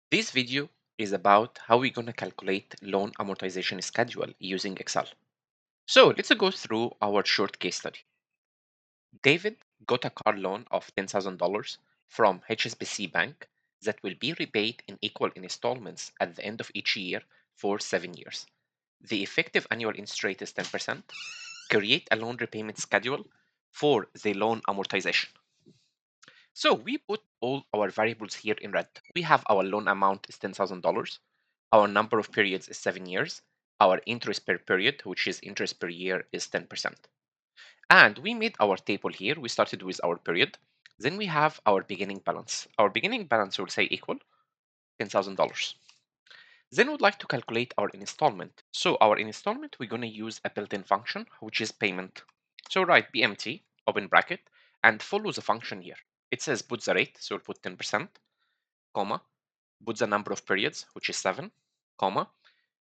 This video is about how we're going to calculate loan amortization schedule using Excel. So let's go through our short case study. David got a car loan of $10,000 from HSBC Bank that will be repaid in equal installments at the end of each year for 7 years. The effective annual interest rate is 10%. Create a loan repayment schedule for the loan amortization. So we put all our variables here in red. We have our loan amount is $10,000. Our number of periods is 7 years. Our interest per period, which is interest per year, is 10%. And we made our table here. We started with our period. Then we have our beginning balance. Our beginning balance will say equal $10,000. Then we'd like to calculate our installment. So our installment, we're going to use a built-in function, which is payment. So write BMT, open bracket, and follow the function here. It says put the rate, so we'll put 10%, comma, put the number of periods, which is 7, comma,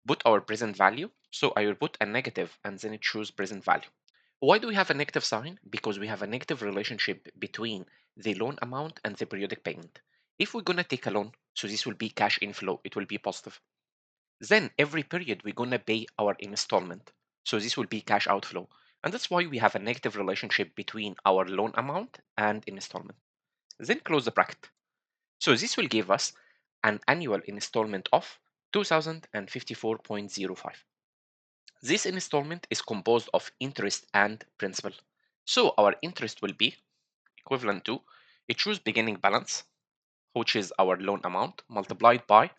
put our present value. So I will put a negative and then it choose present value. Why do we have a negative sign? Because we have a negative relationship between the loan amount and the periodic payment. If we're going to take a loan, so this will be cash inflow, it will be positive. Then every period we're going to pay our installment. So this will be cash outflow. And that's why we have a negative relationship between our loan amount and installment. Then close the bracket. So this will give us an annual installment of 2054.05. This installment is composed of interest and principal. So our interest will be equivalent to, it choose beginning balance, which is our loan amount, multiplied by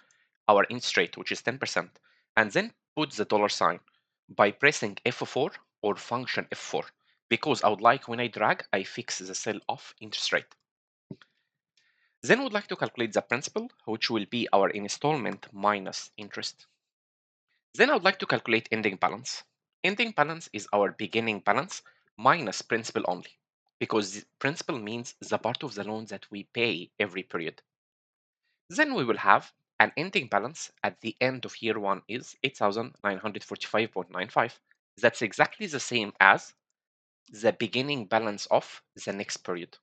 our interest rate, which is 10%, and then put the dollar sign by pressing F4 or function F4, because I would like when I drag, I fix the cell of interest rate. Then we'd like to calculate the principal, which will be our installment minus interest. Then I would like to calculate ending balance. Ending balance is our beginning balance minus principal only, because principal means the part of the loan that we pay every period. Then we will have an ending balance at the end of year 1 is 8,945.95. That's exactly the same as the beginning balance of the next period.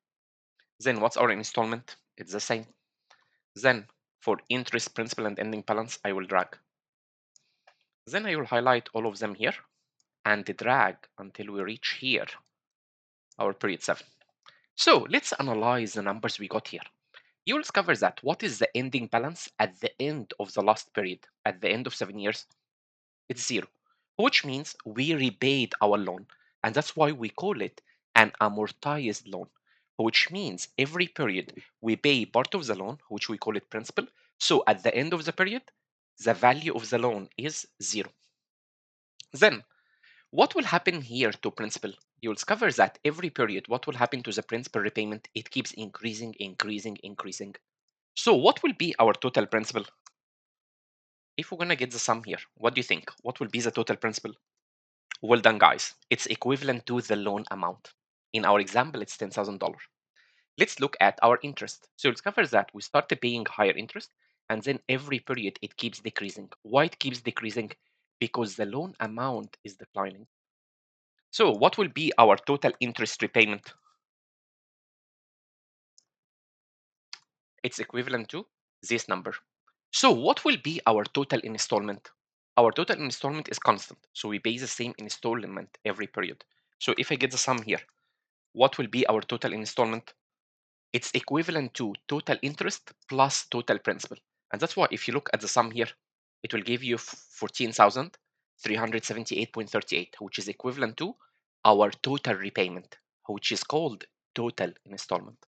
Then what's our installment? It's the same. Then for interest, principal, and ending balance, I will drag. Then I will highlight all of them here and drag until we reach here, our period 7. So let's analyze the numbers we got here. You will discover that what is the ending balance at the end of the last period, at the end of 7 years? It's 0, which means we repaid our loan. And that's why we call it an amortized loan, which means every period we pay part of the loan, which we call it principal. So at the end of the period, the value of the loan is 0. Then what will happen here to principal? You'll discover that every period, what will happen to the principal repayment? It keeps increasing, increasing, increasing. So what will be our total principal? If we're going to get the sum here, what do you think? What will be the total principal? Well done, guys. It's equivalent to the loan amount. In our example, it's $10,000. Let's look at our interest. So you'll discover that we started paying higher interest, and then every period it keeps decreasing. Why it keeps decreasing? Because the loan amount is declining. So what will be our total interest repayment? It's equivalent to this number. So what will be our total installment? Our total installment is constant. So we pay the same installment every period. So if I get the sum here, what will be our total installment? It's equivalent to total interest plus total principal. And that's why if you look at the sum here, it will give you 14,378.38, which is equivalent to our total repayment, which is called total installment.